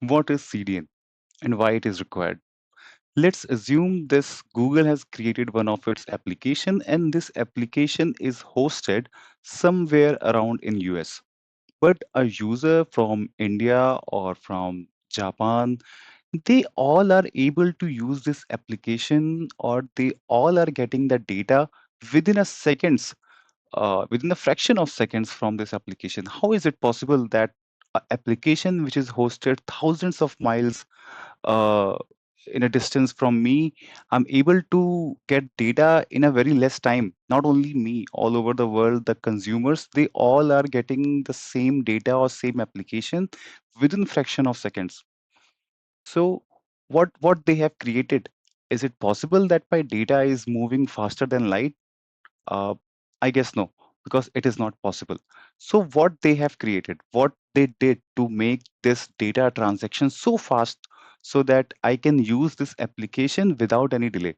What is CDN and why it is required? Let's assume this Google has created one of its application and this application is hosted somewhere around in US. But a user from India or from Japan, they all are able to use this application or they all are getting the data within a seconds, within a fraction of seconds from this application. How is it possible that an application which is hosted thousands of miles uh, in a distance from me, I'm able to get data in a very less time? Not only me, all over the world, the consumers, they all are getting the same data or same application within fraction of seconds. So what they have created, is it possible that my data is moving faster than light? Uh, I guess no, because it is not possible. So what they have created, what they did to make this data transaction so fast so that I can use this application without any delay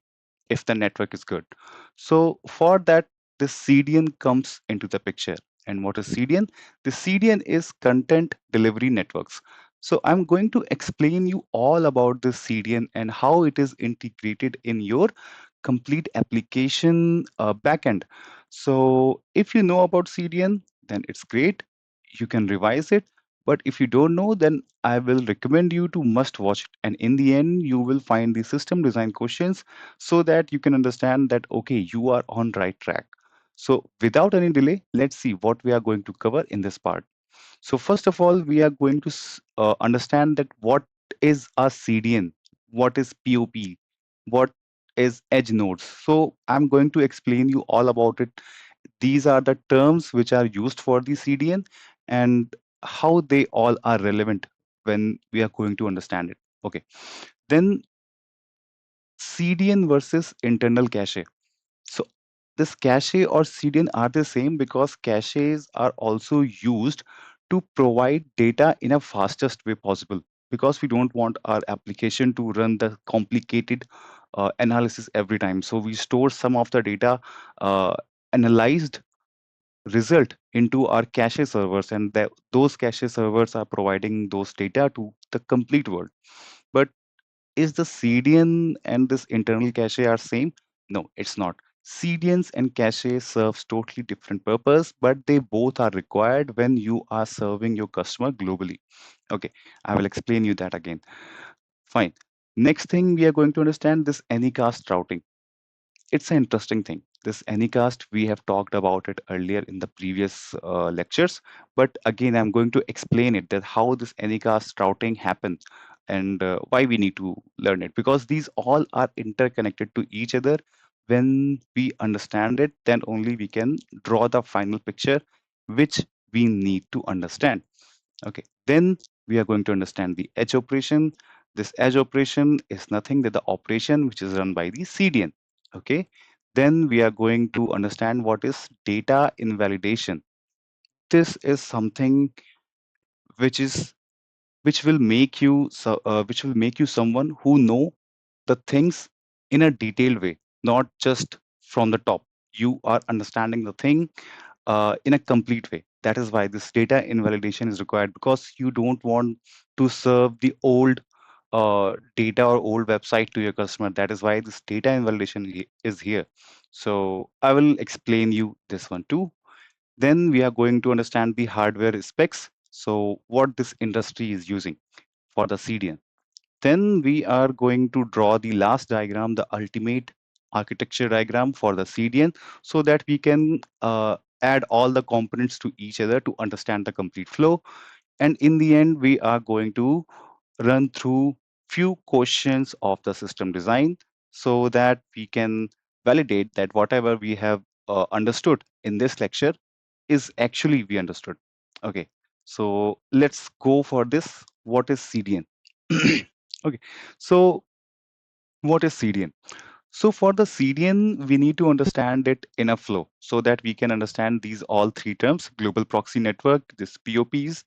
if the network is good. So for that, the CDN comes into the picture. And what is CDN? The CDN is content delivery networks. So I'm going to explain you all about this CDN and how it is integrated in your complete application backend. So if you know about CDN, then it's great. You can revise it. But if you don't know, then I will recommend you to must watch it. And in the end, you will find the system design questions so that you can understand that, okay, you are on right track. So without any delay, let's see what we are going to cover in this part. So first of all, we are going to understand that what is a CDN, what is POP, what is edge nodes. So I'm going to explain you all about it. These are the terms which are used for the CDN and how they all are relevant when we are going to understand it. Okay. Then CDN versus internal cache. So this cache or CDN are the same because caches are also used to provide data in a fastest way possible, because we don't want our application to run the complicated analysis every time. So we store some of the data uh, analyzed result into our cache servers, and those cache servers are providing those data to the complete world. But is the CDN and this internal cache are same? No, it's not. CDNs and cache serves totally different purpose, but they both are required when you are serving your customer globally. Okay, I will explain you that again. Fine. Next thing we are going to understand this Anycast routing. It's an interesting thing. This Anycast, we have talked about it earlier in the previous lectures, but again, I'm going to explain it that how this Anycast routing happens and why we need to learn it, because these all are interconnected to each other. When we understand it, then only we can draw the final picture which we need to understand. Okay, then we are going to understand the edge operation. This edge operation is nothing but the operation which is run by the CDN. Okay, then we are going to understand what is data invalidation. This is something which is which will make you someone who know the things in a detailed way, not just from the top. You are understanding the thing in a complete way. That is why this data invalidation is required, because you don't want to serve the old data or old website to your customer. That is why this data invalidation is here. So I will explain you this one too. Then we are going to understand the hardware specs. So what this industry is using for the CDN. Then we are going to draw the last diagram, the ultimate architecture diagram for the CDN, so that we can add all the components to each other to understand the complete flow. And in the end, we are going to run through few questions of the system design so that we can validate that whatever we have understood in this lecture is actually we understood. Okay, so let's go for this. What is CDN? Okay, so what is CDN? So for the CDN, we need to understand it in a flow so that we can understand these all three terms: global proxy network, this POPs,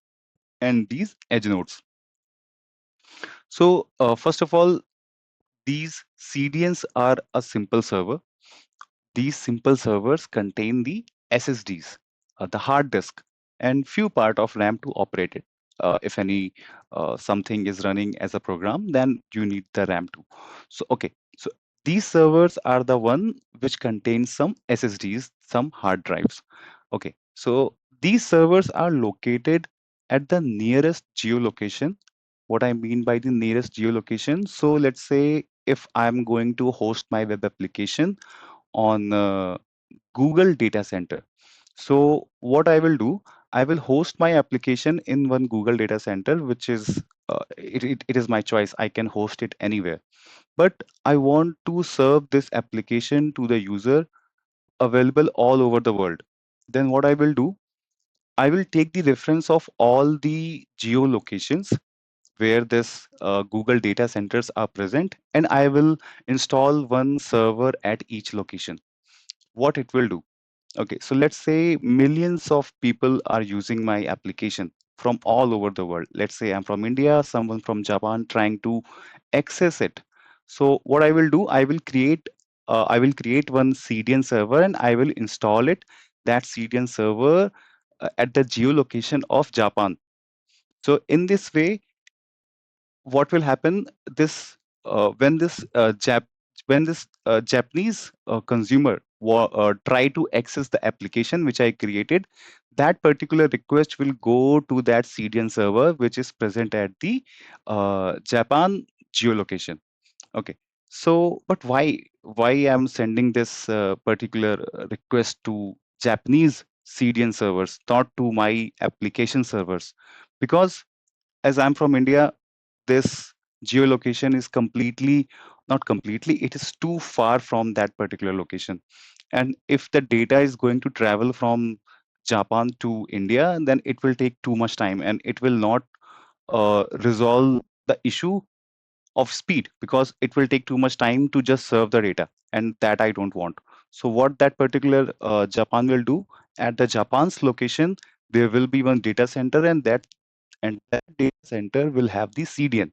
and these edge nodes. So first of all, these CDNs are a simple server. These simple servers contain the SSDs, the hard disk, and few part of RAM to operate it. if any something is running as a program, then you need the RAM too. So okay, so these servers are the one which contains some SSDs, some hard drives. Okay, so these servers are located at the nearest geolocation. What I mean by the nearest geolocation, so let's say if I'm going to host my web application on Google data center. So what I will do, I will host my application in one Google data center, which is it is my choice. I can host it anywhere. But I want to serve this application to the user available all over the world. Then what I will do, I will take the reference of all the geolocations where this Google data centers are present, and I will install one server at each location. What it will do? Okay, so let's say millions of people are using my application from all over the world. Let's say I'm from India, someone from Japan trying to access it. So what I will do, I will create one CDN server and I will install it, that CDN server at the geolocation of Japan. So in this way, what will happen? This when this Jap when this Japanese consumer try to access the application which I created, that particular request will go to that CDN server which is present at the Japan geolocation. Okay. So, but why I'm sending this particular request to Japanese CDN servers, not to my application servers? Because as I'm from India, this geolocation is completely, not completely, it is too far from that particular location. And if the data is going to travel from Japan to India, then it will take too much time and it will not resolve the issue of speed, because it will take too much time to just serve the data, and that I don't want. So what that particular Japan will do, at the Japan's location, there will be one data center, and that data center will have the CDN.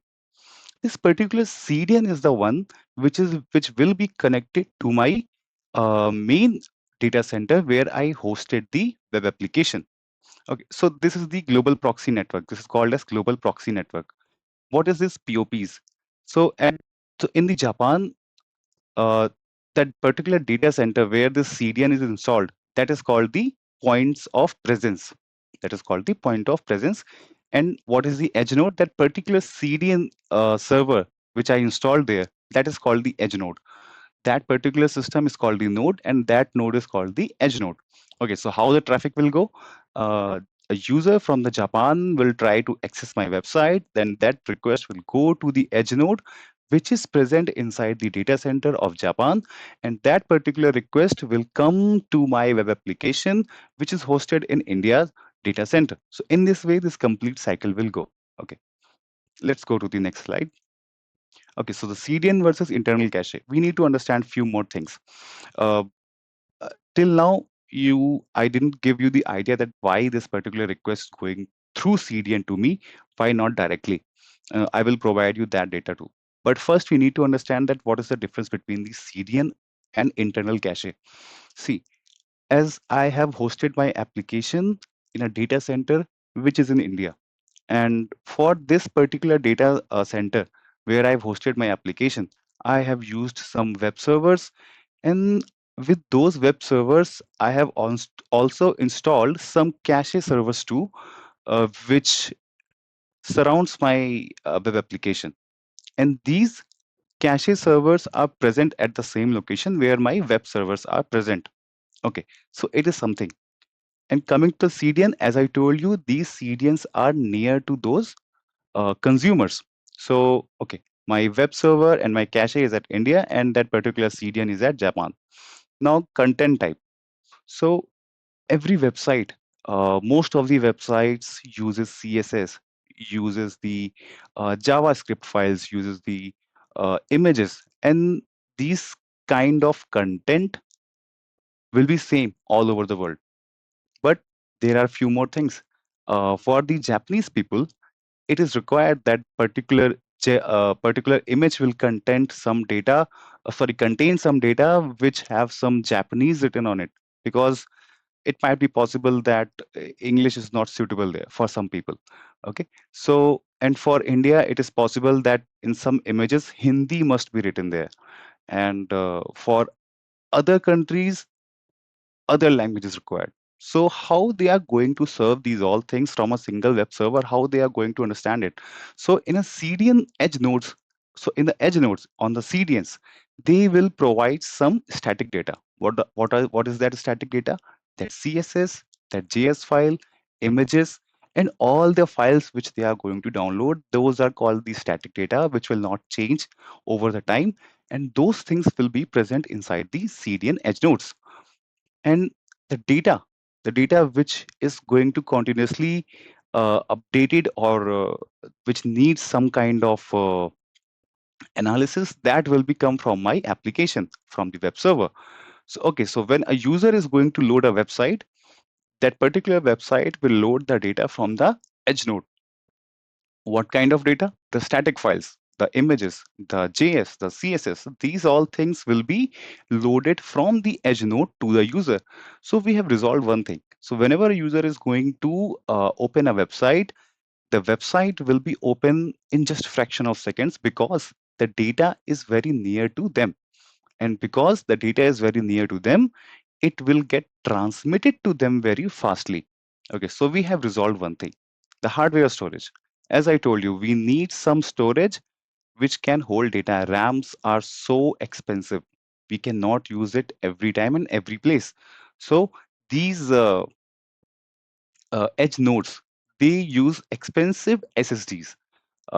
This particular CDN is the one which will be connected to my main data center where I hosted the web application. Okay, so this is the global proxy network. This is called as global proxy network. What is this POPs? So and so in the Japan, uh, that particular data center where this CDN is installed, that is called the points of presence. That is called the point of presence. And what is the edge node? That particular CDN server which I installed there, that is called the edge node. That particular system is called the node, and that node is called the edge node. Okay, so how the traffic will go? A user from the Japan will try to access my website, then that request will go to the edge node, which is present inside the data center of Japan, and that particular request will come to my web application, which is hosted in India's data center. So in this way, this complete cycle will go. Okay, let's go to the next slide. Okay, so the CDN versus internal cache. We need to understand few more things. Uh, till now, I didn't give you the idea that why this particular request going through CDN to me, why not directly. I will provide you that data too. But first, we need to understand that what is the difference between the CDN and internal cache. See, as I have hosted my application in a data center which is in India, and for this particular data center where I've hosted my application, I have used some web servers. And with those web servers, I have also installed some cache servers too, which surrounds my web application. And these cache servers are present at the same location where my web servers are present. Okay, so it is something. And coming to CDN, as I told you, these CDNs are near to those consumers. So, okay, my web server and my cache is at India, and that particular CDN is at Japan. Now, content type. So, every website, most of the websites uses CSS, uses the JavaScript files, uses the images, and these kind of content will be same all over the world. But there are few more things. For the Japanese people, it is required that particular image will contain some data which have some Japanese written on it, because it might be possible that English is not suitable there for some people. Okay. So, and for India, it is possible that in some images, Hindi must be written there. And for other countries, other languages required. So how they are going to serve these all things from a single web server, how they are going to understand it. So in a CDN edge nodes, so in the edge nodes on the CDNs, they will provide some static data. What is that static data? That CSS, that JS file, images, and all the files which they are going to download, those are called the static data, which will not change over the time. And those things will be present inside the CDN edge nodes. And the data the data which is going to continuously updated or which needs some kind of analysis, that will become from my application from the web server. So okay, so when a user is going to load a website, that particular website will load the data from the edge node. What kind of data? The static files, the images, the JS, the CSS, these all things will be loaded from the edge node to the user. So we have resolved one thing. So whenever a user is going to open a website, the website will be open in just fraction of seconds because the data is very near to them. And because the data is very near to them, it will get transmitted to them very fastly. Okay, so we have resolved one thing, the hardware storage. As I told you, we need some storage which can hold data. RAMs are so expensive. We cannot use it every time and every place. So these edge nodes, they use expensive SSDs.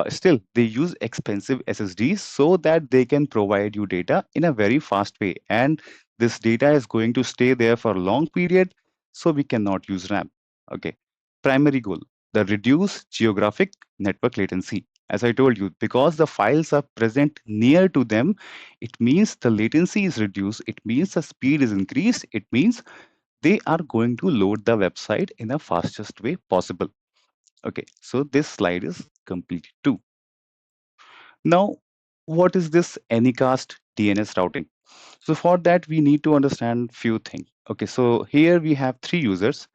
Still, they use expensive SSDs so that they can provide you data in a very fast way. And this data is going to stay there for a long period, so we cannot use RAM. Okay. Primary goal, the reduce geographic network latency. As I told you, because the files are present near to them, it means the latency is reduced. It means the speed is increased. It means they are going to load the website in the fastest way possible. Okay, so this slide is completed too. Now, what is this Anycast DNS routing? So for that, we need to understand few things. Okay, so here we have three users.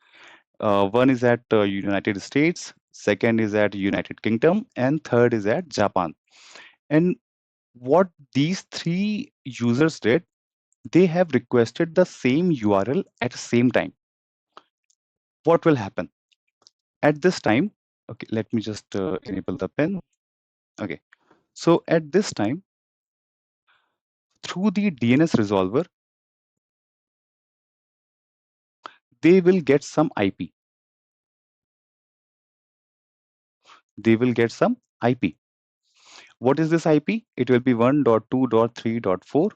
One is at United States, second is at United Kingdom, and third is at Japan. And what these three users did, they have requested the same URL at the same time. What will happen? At this time, okay, let me just enable the pen. Okay, so at this time, through the DNS resolver, they will get some IP. They will get some IP. What is this IP? It will be 1.2.3.4,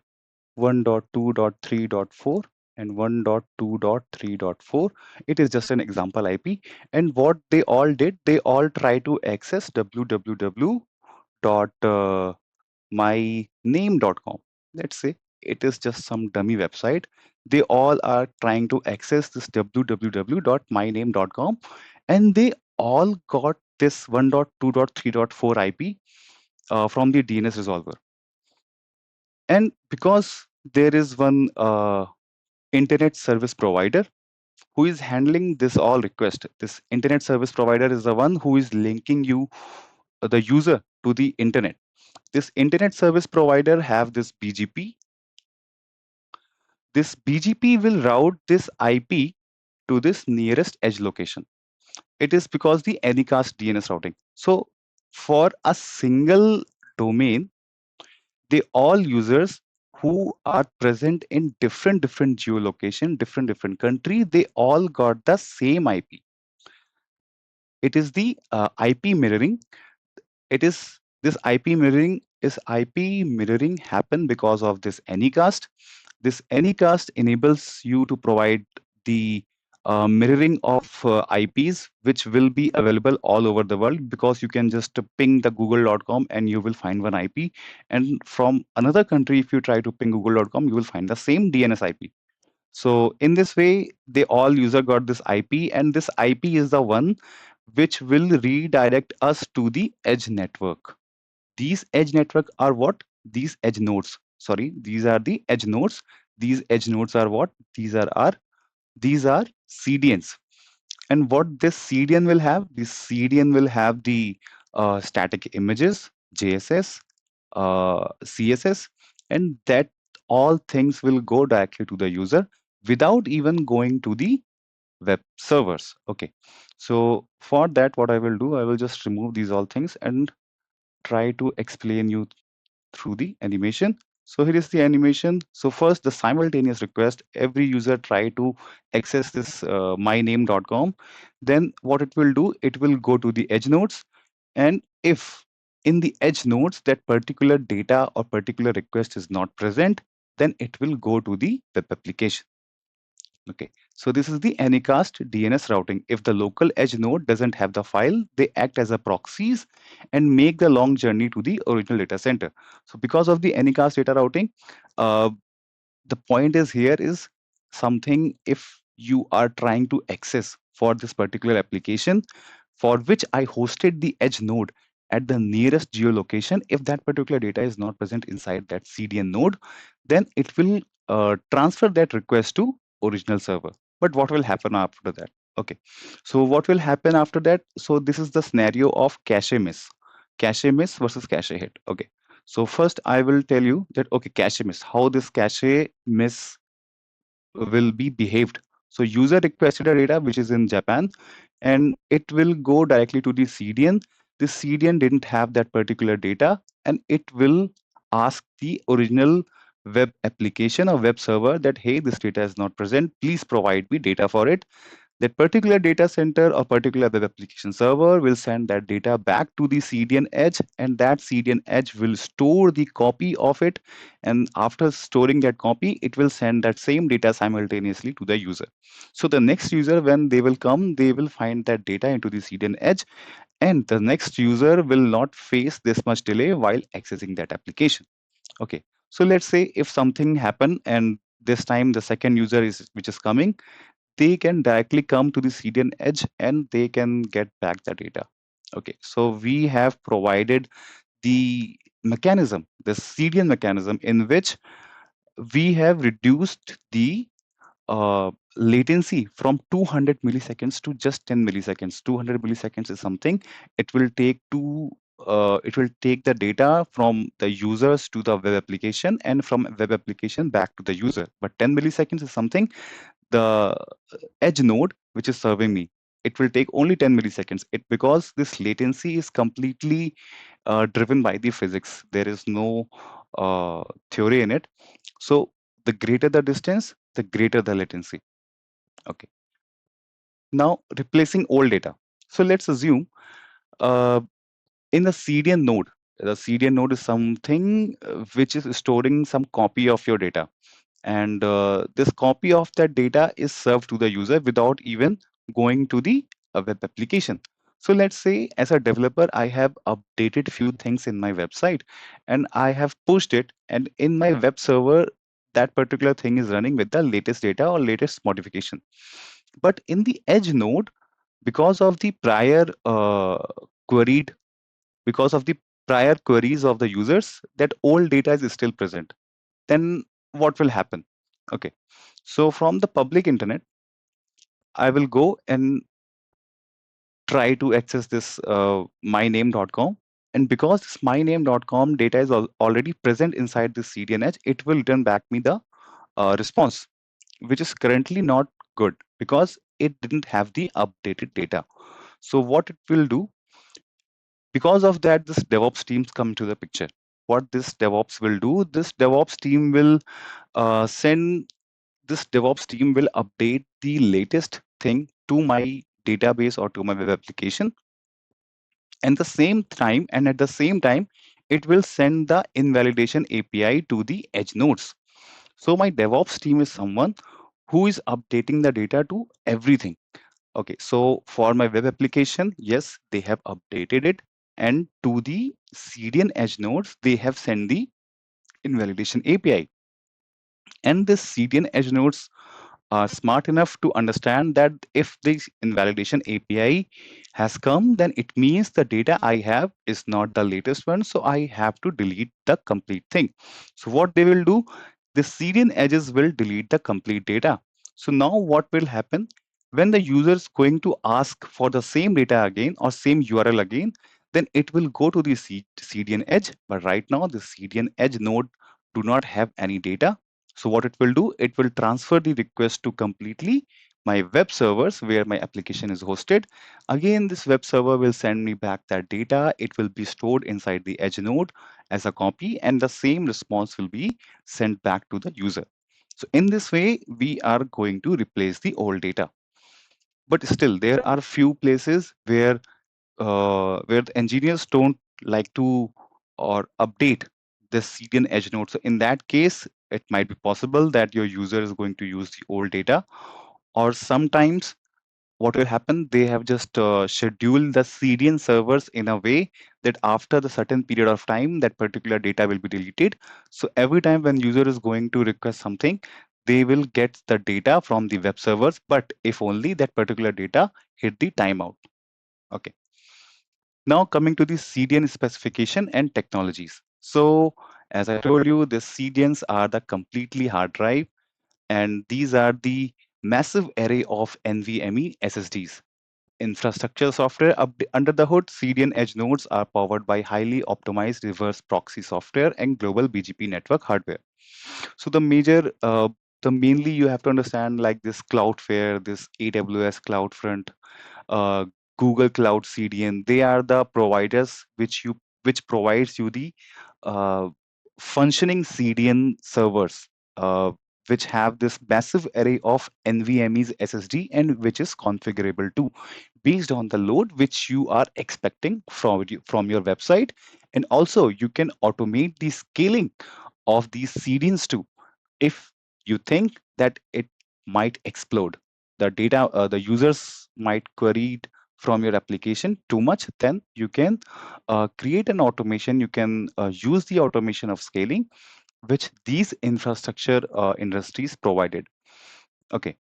1.2.3.4, and 1.2.3.4. It is just an example IP. And what they all did, they all try to access www.myname.com. Let's say it is just some dummy website. They all are trying to access this www.myname.com, and they all got this 1.2.3.4 IP from the DNS resolver. And because there is one internet service provider who is handling this all request, this internet service provider is the one who is linking you, the user, to the internet. This internet service provider have this BGP. This BGP will route this IP to this nearest edge location. It is because the Anycast DNS routing. So for a single domain, they all users who are present in different geolocation, different country, they all got the same IP. It is the IP mirroring. It is this IP mirroring happen because of this Anycast. This Anycast enables you to provide the mirroring of IPs, which will be available all over the world, because you can just ping the google.com and you will find one IP. And from another country, if you try to ping google.com, you will find the same DNS IP. So in this way, they all user got this IP, and this IP is the one which will redirect us to the edge network. These edge network are what? These edge nodes. Sorry, these are the edge nodes. These edge nodes are what? These are CDNs. And what this CDN will have, this CDN will have the static images, JSS, CSS, and that all things will go directly to the user without even going to the web servers. Okay, so for that, what I will do, I will just remove these all things and try to explain you through the animation. So here is the animation. So first, the simultaneous request. Every user try to access this myname.com. Then what it will do, it will go to the edge nodes. And if in the edge nodes that particular data or particular request is not present, then it will go to the web application. Okay, so this is the Anycast DNS routing. If the local edge node doesn't have the file, they act as a proxies and make the long journey to the original data center. So because of the Anycast data routing, uh, the point is here is something if you are trying to access for this particular application for which I hosted the edge node at the nearest geolocation, if that particular data is not present inside that CDN node, then it will transfer that request to original server. But what will happen after that? Okay, so what will happen after that? So this is the scenario of cache miss versus cache hit. Okay, so first I will tell you that, okay, cache miss, how this cache miss will be behaved. So user requested a data which is in Japan and it will go directly to the CDN. The CDN didn't have that particular data and it will ask the original web application or web server that, hey, this data is not present. Please provide me data for it. That particular data center or particular web application server will send that data back to the CDN edge, and that CDN edge will store the copy of it. And after storing that copy, it will send that same data simultaneously to the user. So the next user, when they will come, they will find that data into the CDN edge, and the next user will not face this much delay while accessing that application. Okay. So let's say if something happened and this time the second user is which is coming, they can directly come to the CDN edge and they can get back the data. Okay, so we have provided the mechanism, the CDN mechanism, in which we have reduced the latency from 200 milliseconds to just 10 milliseconds. 200 milliseconds is something it will take to it will take the data from the users to the web application and from web application back to the user. But 10 milliseconds is something the edge node which is serving me, it will take only 10 milliseconds, it because this latency is completely driven by the physics. There is no theory in it. So the greater the distance, the greater the latency. Okay, now replacing old data. So let's assume uh, in the CDN node, the CDN node is something which is storing some copy of your data, and this copy of that data is served to the user without even going to the web application. So let's say as a developer, I have updated few things in my website and I have pushed it, and in my web server that particular thing is running with the latest data or latest modification. But in the edge node, because of the prior queried because of the prior queries of the users, that old data is still present. Then what will happen? Okay, so from the public internet, I will go and try to access this myname.com. And because this myname.com data is already present inside this CDN edge, it will return back me the response, which is currently not good because it didn't have the updated data. So what it will do, because of that, this DevOps teams come to the picture. What this DevOps will do, this DevOps team will send this DevOps team will update the latest thing to my database or to my web application. And at the same time, it will send the invalidation API to the edge nodes. So my DevOps team is someone who is updating the data to everything. Okay, so for my web application, yes, they have updated it. And to the CDN edge nodes, they have sent the invalidation API. And this CDN edge nodes are smart enough to understand that if this invalidation API has come, then it means the data I have is not the latest one. So I have to delete the complete thing. So what they will do, the CDN edges will delete the complete data. So now what will happen? When the user is going to ask for the same data again or same URL again, then it will go to the CDN edge. But right now, the CDN edge node do not have any data. So what it will do, it will transfer the request to completely my web servers where my application is hosted. Again, this web server will send me back that data. It will be stored inside the edge node as a copy, and the same response will be sent back to the user. So in this way, we are going to replace the old data. But still, there are few places where the engineers don't like to or update the CDN edge node. So in that case, it might be possible that your user is going to use the old data, or sometimes what will happen, they have just scheduled the CDN servers in a way that after the certain period of time, that particular data will be deleted. So every time when user is going to request something, they will get the data from the web servers, but if only that particular data hit the timeout. Okay. Now coming to the CDN specification and technologies. So as I told you, the CDNs are the completely hard drive, and these are the massive array of NVMe SSDs. Infrastructure software under the hood, CDN edge nodes are powered by highly optimized reverse proxy software and global BGP network hardware. So the mainly you have to understand like this Cloudflare, this AWS CloudFront, uh, Google Cloud CDN. They are the providers which provides you the uh, functioning CDN servers, which have this massive array of NVMe's SSD and which is configurable too, based on the load which you are expecting from your website. And also you can automate the scaling of these CDNs too if you think that it might explode. The data, the users might query it from your application too much, then you can create an automation. You can use the automation of scaling, which these infrastructure industries provided. Okay.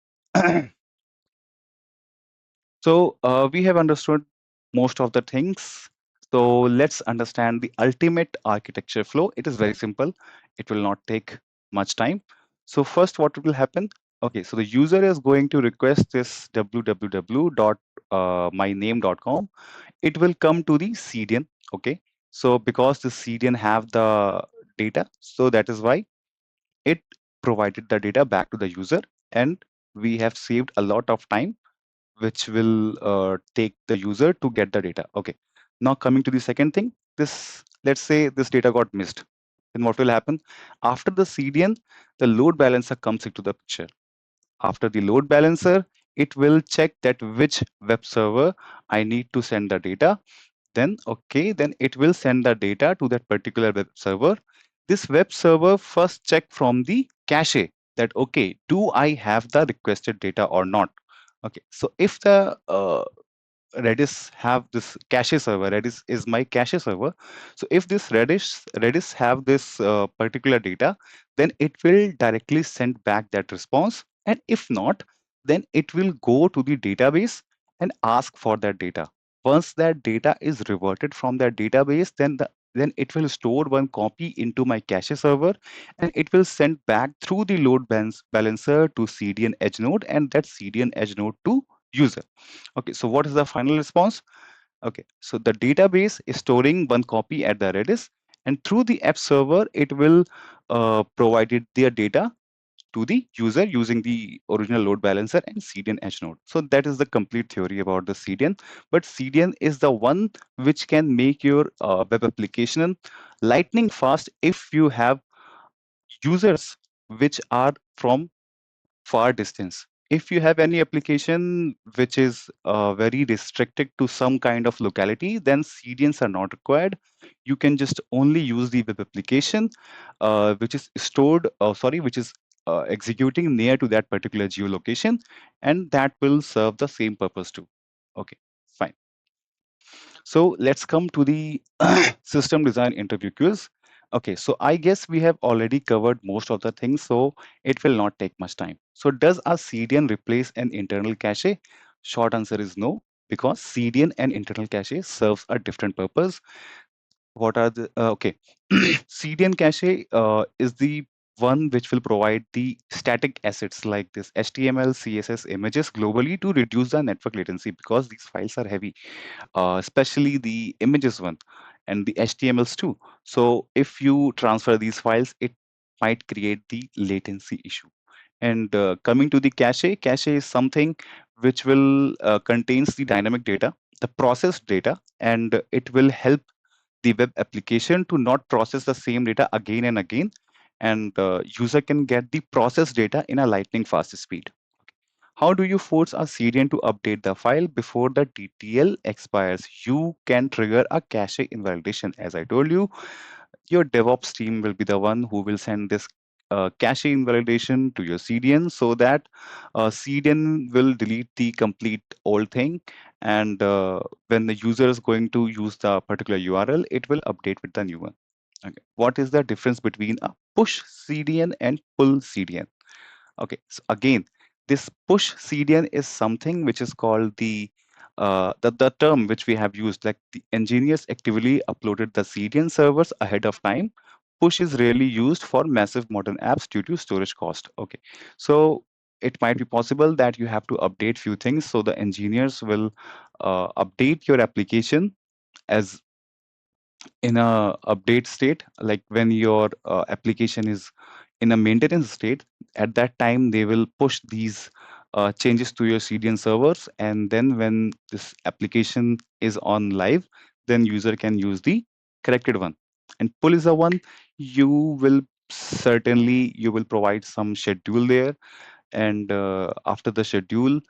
So we have understood most of the things. So let's understand the ultimate architecture flow. It is very simple. It will not take much time. So first, what will happen? Okay, so the user is going to request this www.myname.com. It will come to the CDN. Okay, so because the CDN have the data, so that is why it provided the data back to the user, and we have saved a lot of time which will take the user to get the data. Okay. Now coming to the second thing, let's say this data got missed. Then what will happen? After the CDN, the load balancer comes into the picture. After the load balancer, it will check that which web server I need to send the data. Then, okay, then it will send the data to that particular web server. This web server first check from the cache that, okay, do I have the requested data or not? Okay, so if the Redis have this cache server, Redis is my cache server. So if this Redis have this particular data, then it will directly send back that response. And if not, then it will go to the database and ask for that data. Once that data is reverted from that database, then it will store one copy into my cache server, and it will send back through the load balancer to CDN edge node, and that CDN edge node to user. Okay, so what is the final response? Okay, so the database is storing one copy at the Redis, and through the app server, it will provide it their data to the user using the original load balancer and CDN edge node. So that is the complete theory about the CDN. But CDN is the one which can make your web application lightning fast if you have users which are from far distance. If you have any application which is very restricted to some kind of locality, then CDNs are not required. You can just only use the web application which is which is executing near to that particular geolocation, and that will serve the same purpose too. Okay, fine. So let's come to the system design interview quiz. Okay, so I guess we have already covered most of the things, so it will not take much time. So does a CDN replace an internal cache? Short answer is no, because CDN and internal cache serves a different purpose. What are the okay? CDN cache is the one which will provide the static assets like this HTML, CSS images globally to reduce the network latency because these files are heavy, especially the images one and the HTMLs too. So if you transfer these files, it might create the latency issue. And coming to the cache is something which will contains the dynamic data, the processed data, and it will help the web application to not process the same data again and again, and user can get the processed data in a lightning fast speed. How do you force a CDN to update the file before the TTL expires? You can trigger a cache invalidation. As I told you, your DevOps team will be the one who will send this cache invalidation to your CDN so that CDN will delete the complete old thing. And when the user is going to use the particular URL, it will update with the new one. Okay. What is the difference between a push CDN and pull CDN? Okay, so again, this push CDN is something which is called the term which we have used, like the engineers actively uploaded the CDN servers ahead of time. Push is rarely used for massive modern apps due to storage cost. Okay, so it might be possible that you have to update few things, so the engineers will update your application as in a update state, like when your application is in a maintenance state. At that time they will push these changes to your CDN servers, and then when this application is on live, then user can use the corrected one. And pull is the one you will certainly you will provide some schedule there, and after the schedule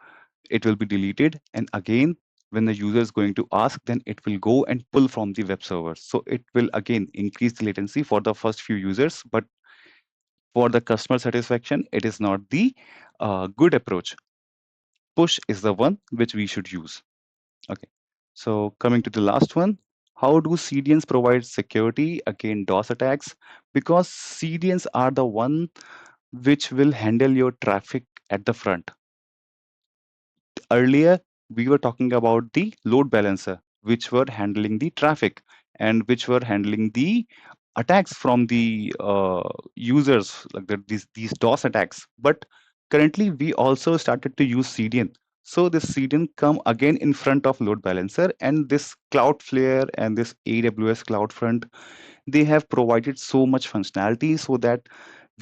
it will be deleted, and again when the user is going to ask, then it will go and pull from the web server. So it will again increase the latency for the first few users, but for the customer satisfaction it is not the good approach. Push is the one which we should use. Okay, so coming to the last one, how do CDNs provide security against DOS attacks? Because CDNs are the one which will handle your traffic at the front. Earlier we were talking about the load balancer which were handling the traffic and which were handling the attacks from the users, like these DOS attacks. But currently we also started to use CDN, so this CDN come again in front of load balancer, and this Cloudflare and this AWS CloudFront, they have provided so much functionality so that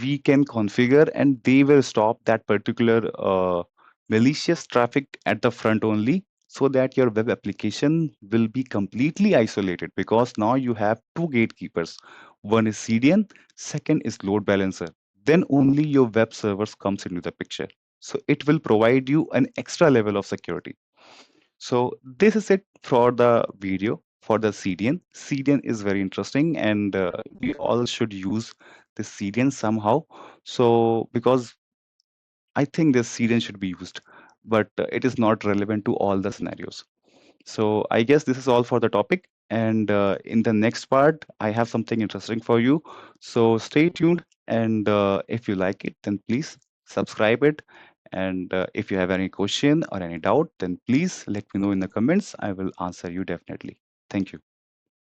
we can configure and they will stop that particular malicious traffic at the front only, so that your web application will be completely isolated, because now you have two gatekeepers. One is CDN, second is load balancer. Then only your web servers comes into the picture. So it will provide you an extra level of security. So this is it for the video for the CDN. CDN is very interesting, and we all should use the CDN somehow. So because I think this CDN should be used, but it is not relevant to all the scenarios. So I guess this is all for the topic. And in the next part, I have something interesting for you. So stay tuned. And if you like it, then please subscribe it. And if you have any question or any doubt, then please let me know in the comments. I will answer you definitely. Thank you.